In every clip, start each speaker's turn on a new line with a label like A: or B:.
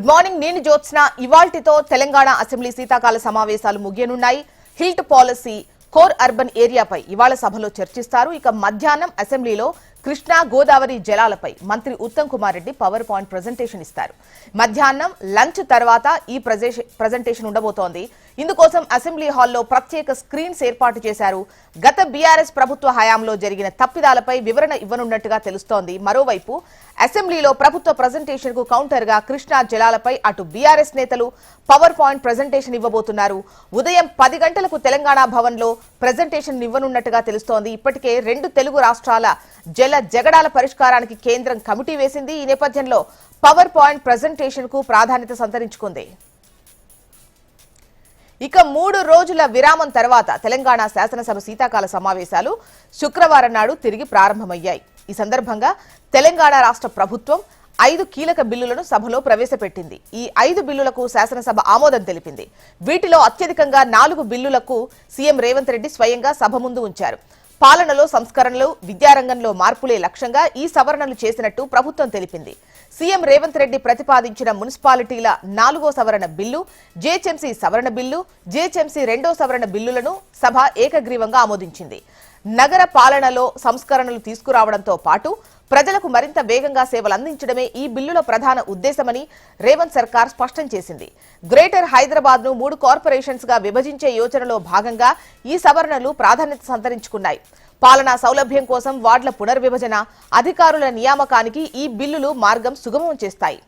A: Good morning. నేను Jyotsna. ఇవాల్టితో Telangana assembly శీతాకాల సమావేశాలు ముగియనున్నాయి. హిల్ట్ పాలసీ కోర్ అర్బన్ ఏరియాపై ఇవాళ సభలో చర్చిస్తారు. ఇక మధ్యాహ్నం అసెంబ్లీలో కృష్ణా గోదావరి జలాలపై మంత్రి Uttam Kumar Reddy power point presentation ఇస్తారు. మధ్యాహ్నం లంచ్ తర్వాత ఈ ప్రెజెంటేషన్ ఉండబోతోంది. ఇందుకోసం అసెంబ్లీ హాల్లో ప్రత్యేక స్క్రీన్స్ ఏర్పాటు చేశారు. గత బీఆర్ఎస్ ప్రభుత్వ హయాంలో జరిగిన తప్పిదాలపై వివరణ ఇవ్వనున్నట్టుగా తెలుస్తోంది. మరోవైపు అసెంబ్లీలో ప్రభుత్వ ప్రెజెంటేషన్ కు కౌంటర్ గా కృష్ణా జలాలపై అటు బీఆర్ఎస్ నేతలు పవర్ పాయింట్ ప్రెజెంటేషన్ ఇవ్వబోతున్నారు. ఉదయం 10 గంటలకు తెలంగాణ భవన్ లో ప్రెజెంటేషన్ ఇవ్వనున్నట్టుగా తెలుస్తోంది. ఇప్పటికే 2 తెలుగు రాష్ట్రాల జల జగడాల పరిష్కారానికి కేంద్రం కమిటీ వేసింది. ఈ నేపథ్యంలో పవర్ పాయింట్ ప్రెజెంటేషన్ కు ప్రాధాన్యత సంతరించుకుంది. ఇక 3 రోజుల విరామం తర్వాత తెలంగాణ శాసనసభ శీతాకాల సమావేశాలు శుక్రవారం నాడు తిరిగి ప్రారంభమయ్యాయి. ఈ సందర్భంగా తెలంగాణ రాష్ట్ర ప్రభుత్వం 5 కీలక బిల్లులను సభలో ప్రవేశపెట్టింది. ఈ 5 బిల్లులకు శాసనసభ ఆమోదం తెలిపింది. వీటిలో అత్యధికంగా 4 బిల్లులకు సీఎం రేవంత్ రెడ్డి స్వయంగా సభ ముందు ఉంచారు. పాలనలో సంస్కరణలు, విద్యారంగంలో మార్పులే లక్ష్యంగా ఈ సవరణలు చేసినట్టు ప్రభుత్వం తెలిపింది. సీఎం రేవంత్ రెడ్డి ప్రతిపాదించిన మున్సిపాలిటీల 4వ సవరణ బిల్లు, జీహెచ్ఎంసీ సవరణ బిల్లు, జీహెచ్ఎంసీ 2వ సవరణ బిల్లులను సభ ఏకగ్రీవంగా ఆమోదించింది. నగర పాలనలో సంస్కరణలు తీసుకురావడంతో పాటు ప్రజలకు మరింత వేగంగా సేవలు అందించడమే ఈ బిల్లుల ప్రధాన ఉద్దేశమని రేవంత్ సర్కార్ స్పష్టం చేసింది. గ్రేటర్ హైదరాబాద్ ను 3 కార్పొరేషన్స్ గా విభజించే యోచనలో భాగంగా ఈ సవరణలు ప్రాధాన్యత సంతరించుకున్నాయి. పాలనా సౌలభ్యం కోసం వార్డుల పునర్విభజన, అధికారుల నియామకానికి ఈ బిల్లులు మార్గం సుగమం చేస్తాయి.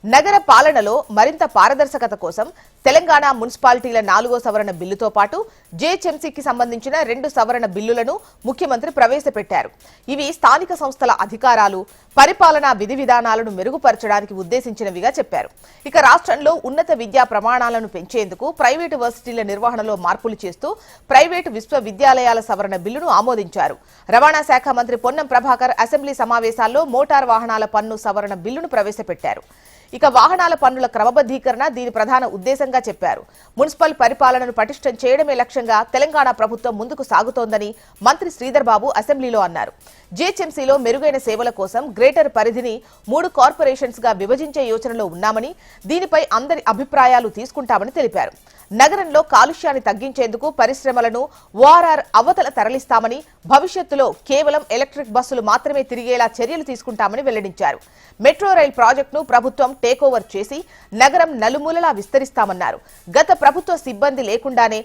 A: నగర పాలనలో మరింత పారదర్శకత కోసం తెలంగాణ మున్సిపాలిటీల 4వ సవరణ బిల్లుతో పాటు జీహెచ్ఎంసీకి సంబంధించిన 2 సవరణ బిల్లులను ముఖ్యమంత్రి ప్రవేశపెట్టారు. ఇవి స్థానిక సంస్థల అధికారాలు, పరిపాలనా విధి విధానాలను మెరుగుపరచడానికి ఉద్దేశించినవిగా చెప్పారు. ఇక రాష్ట్రంలో ఉన్నత విద్యా ప్రమాణాలను పెంచేందుకు ప్రైవేటు వర్సిటీల నిర్వహణలో మార్పులు చేస్తూ ప్రైవేటు విశ్వవిద్యాలయాల సవరణ బిల్లును ఆమోదించారు. రవాణా శాఖ మంత్రి పొన్నం ప్రభాకర్ అసెంబ్లీ సమావేశాల్లో మోటార్ వాహనాల పన్ను సవరణ బిల్లును ప్రవేశపెట్టారు. ఇక వాహనాల పన్నుల క్రమబద్దీకరణ దీని ప్రధాన ఉద్దేశంగా చెప్పారు. మున్సిపల్ పరిపాలనను పటిష్టం చేయడమే లక్ష్యంగా తెలంగాణ ప్రభుత్వం ముందుకు సాగుతోందని మంత్రి శ్రీధర్ బాబు అసెంబ్లీలో అన్నారు. జీహెచ్ఎంసీలో మెరుగైన సేవల కోసం గ్రేటర్ పరిధిని 3 కార్పొరేషన్స్ గా విభజించే యోచనలో ఉన్నామని, దీనిపై అందరి అభిప్రాయాలు తీసుకుంటామని తెలిపారు. నగరంలో కాలుష్యాన్ని తగ్గించేందుకు పరిశ్రమలను ఓఆర్ఆర్ అవతల తరలిస్తామని, భవిష్యత్తులో కేవలం ఎలక్ట్రిక్ బస్సులు మాత్రమే తిరిగేలా చర్యలు తీసుకుంటామని వెల్లడించారు. మెట్రో రైల్ ప్రాజెక్టును ప్రభుత్వం టేకోవర్ చేసి నగరం నలుమూలలా విస్తరిస్తామన్నారు. గత ప్రభుత్వ సిబ్బంది లేకుండానే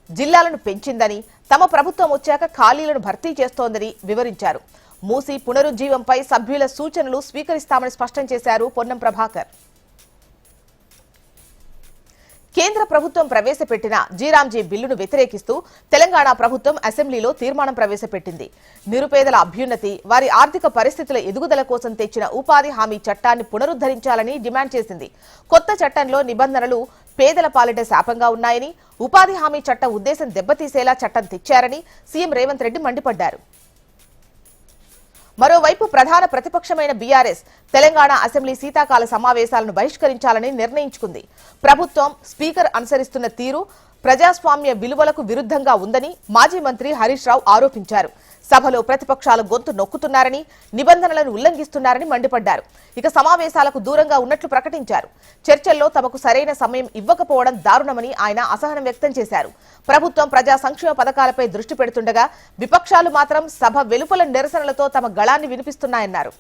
A: జిల్లాలను పెంచిందని, తమ ప్రభుత్వం వచ్చాక ఖాళీలను భర్తీ చేస్తోందని వివరించారు. మూసీ పునరుజ్జీవంపై సభ్యుల సూచనలు స్వీకరిస్తామని స్పష్టం చేశారు పొన్నం ప్రభాకర్. కేంద్ర ప్రభుత్వం ప్రవేశపెట్టిన జీరాంజీ బిల్లును వ్యతిరేకిస్తూ తెలంగాణ ప్రభుత్వం అసెంబ్లీలో తీర్మానం ప్రవేశపెట్టింది. నిరుపేదల అభ్యున్నతి, వారి ఆర్థిక పరిస్థితుల ఎదుగుదల కోసం తెచ్చిన ఉపాధి హామీ చట్టాన్ని పునరుద్ధరించాలని డిమాండ్ చేసింది. కొత్త చట్టంలో నిబంధనలు పేదల పాలిట శాపంగా ఉన్నాయని, ఉపాధి హామీ చట్ట ఉద్దేశం దెబ్బతీసేలా చట్టం తెచ్చారని సీఎం రేవంత్ రెడ్డి మండిపడ్డారు. మరోవైపు ప్రధాన ప్రతిపక్షమైన బీఆర్ఎస్ తెలంగాణ అసెంబ్లీ శీతాకాల సమావేశాలను బహిష్కరించాలని నిర్ణయించుకుంది. ప్రభుత్వం, స్పీకర్ అనుసరిస్తున్న తీరు ప్రజాస్వామ్య విలువలకు విరుద్ధంగా ఉందని మాజీ మంత్రి హరీష్ రావు ఆరోపించారు. సభలో ప్రతిపక్షాలు గొంతు నొక్కుతున్నారని, నిబంధనలను ఉల్లంఘిస్తున్నారని మండిపడ్డారు. ఇక సమావేశాలకు దూరంగా ఉన్నట్లు ప్రకటించారు. చర్చల్లో తమకు సరైన సమయం ఇవ్వకపోవడం దారుణమని ఆయన అసహనం వ్యక్తం చేశారు. ప్రభుత్వం ప్రజా సంక్షేమ పథకాలపై దృష్టి పెడుతుండగా విపక్షాలు మాత్రం సభ వెలుపల నిరసనలతో తమ గళాన్ని వినిపిస్తున్నాయన్నారు.